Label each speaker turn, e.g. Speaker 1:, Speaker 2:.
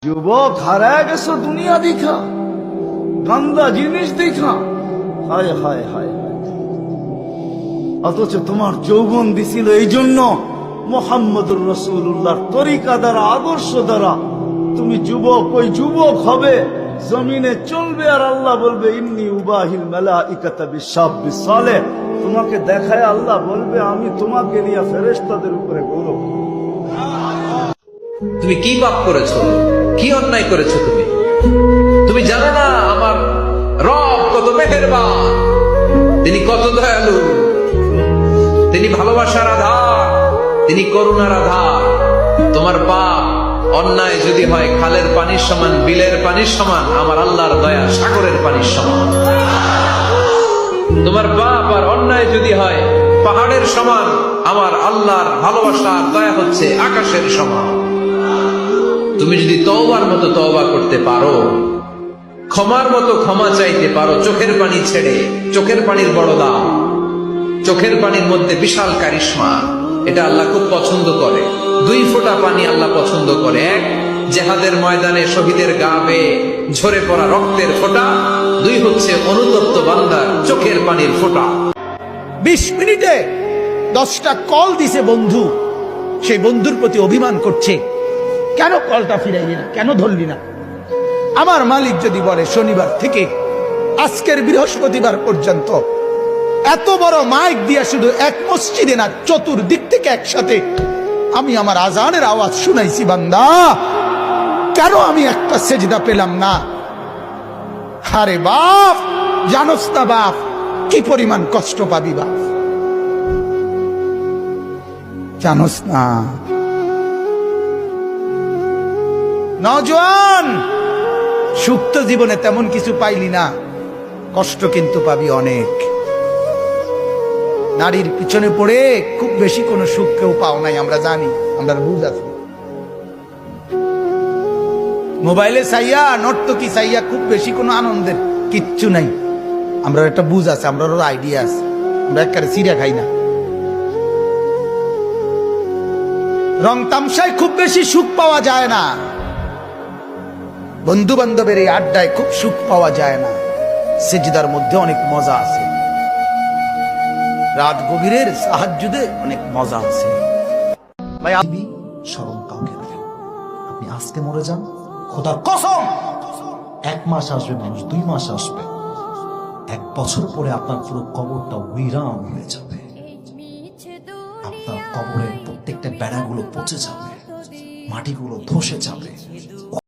Speaker 1: যুবক হারায় গেছো দুনিয়া দেখা, গান্দা জিনিস দেখা, হায় হায় হায় হায়। অথচ তোমার যৌবন দিছিল এই জন্য মুহাম্মদুর রাসূলুল্লাহর তরিকা দ্বারা, আদর্শ দ্বারা তুমি যুবক, ওই যুবক হবে, জমিনে চলবে, আর আল্লাহ বলবে ইন্নী উবাহিল মালাইকাতা বিশাব্বিস সালেহ। তোমাকে দেখায় আল্লাহ বলবে আমি তোমাকে নিয়ে ফেরেশতাদের উপরে গৌরব।
Speaker 2: তুমি কি পাপ করেছো, কি অন্যায় করেছো? তুমি জানো না আমার রব কত মেহেরবান, তিনি কত দয়ালু, তিনি ভালোবাসার আধার, তিনি করুণার আধার। তোমার পাপ অন্যায় যদি হয় খালের পানির সমান, বিলের পানির সমান, আমার আল্লাহর দয়া সাগরের পানির সমান। তোমার পাপ আর অন্যায় যদি হয় পাহাড়ের সমান, আমার আল্লাহর ভালোবাসার দয়া হচ্ছে আকাশের সমান। তুমি যদি তওবার মতো তওবা করতে পারো, ক্ষমার মতো ক্ষমা চাইতে পারো, চোখের পানি ছেড়ে, চোখের পানির বড় দাম, চোখের পানির মধ্যে বিশাল কারিশমা, এটা আল্লাহ খুব পছন্দ করে। 2 ফোঁটা পানি আল্লাহ পছন্দ করে। এক, জেহাদের ময়দানে শহীদের গা বেয়ে ঝরে পড়া রক্তের ফোঁটা। 2 হচ্ছে অনুতপ্ত বান্দার চোখের পানির ফোঁটা।
Speaker 3: 20 মিনিটে 10টা কল দিছে বন্ধু, সেই বন্ধুর প্রতি অভিমান করছে, কেন কলটা ফিরাইলি না, কেন ধরলি না? আমার মালিক যদি বলে শনিবার থেকে আজকের বৃহস্পতিবার পর্যন্ত এত বড় মাইক দিয়া শুধু এক মসজিদে না, চতুর্দিক থেকে একসাথে আমি আমার আজানের আওয়াজ শুনাইছি, বান্দা কেন আমি একটা সেজদা পেলাম না? আরে বাপ, জানোস না বাপ কি পরিমাণ কষ্ট পাবি বাপ, জানোস না? নওজোয়ান, সুখ তো জীবনে তেমন কিছু পাইলি না, কষ্ট কিন্তু পাবি অনেক। নারীর পিছনে পড়ে খুব বেশি কোনো সুখ কেউ পাও নাই, আমরা জানি, আমরা বুঝ আছি। মোবাইলে চাইয়া, নর্তকী চাইয়া খুব বেশি কোনো আনন্দের কিচ্ছু নাই, আমরা একটা বুঝ আছে, আমরা আইডিয়া আছে, আমরা একেবারে চিড়া খাই না। রং তামসায় খুব বেশি সুখ পাওয়া যায় না, বন্ধু বান্ধবের এই আড্ডায় খুব সুখ পাওয়া যায় না, সেজদার মধ্যে অনেক মজা আছে, রাত গভীরের সাহাজ্জুদে অনেক মজা আছে। ভাই আপনি
Speaker 4: স্মরণ কাউকে রাখেন, আপনি আজকে মরে যান, খোদার কসম 1 মাস আসবে মানুষ, 2 মাস আসবে, 1 বছর পরে আপনার পুরো কবরটা উইরান হয়ে যাবে, আপনার কবরের প্রত্যেকটা বেড়াগুলো পচে যাবে, মাটিগুলো ধসে যাবে,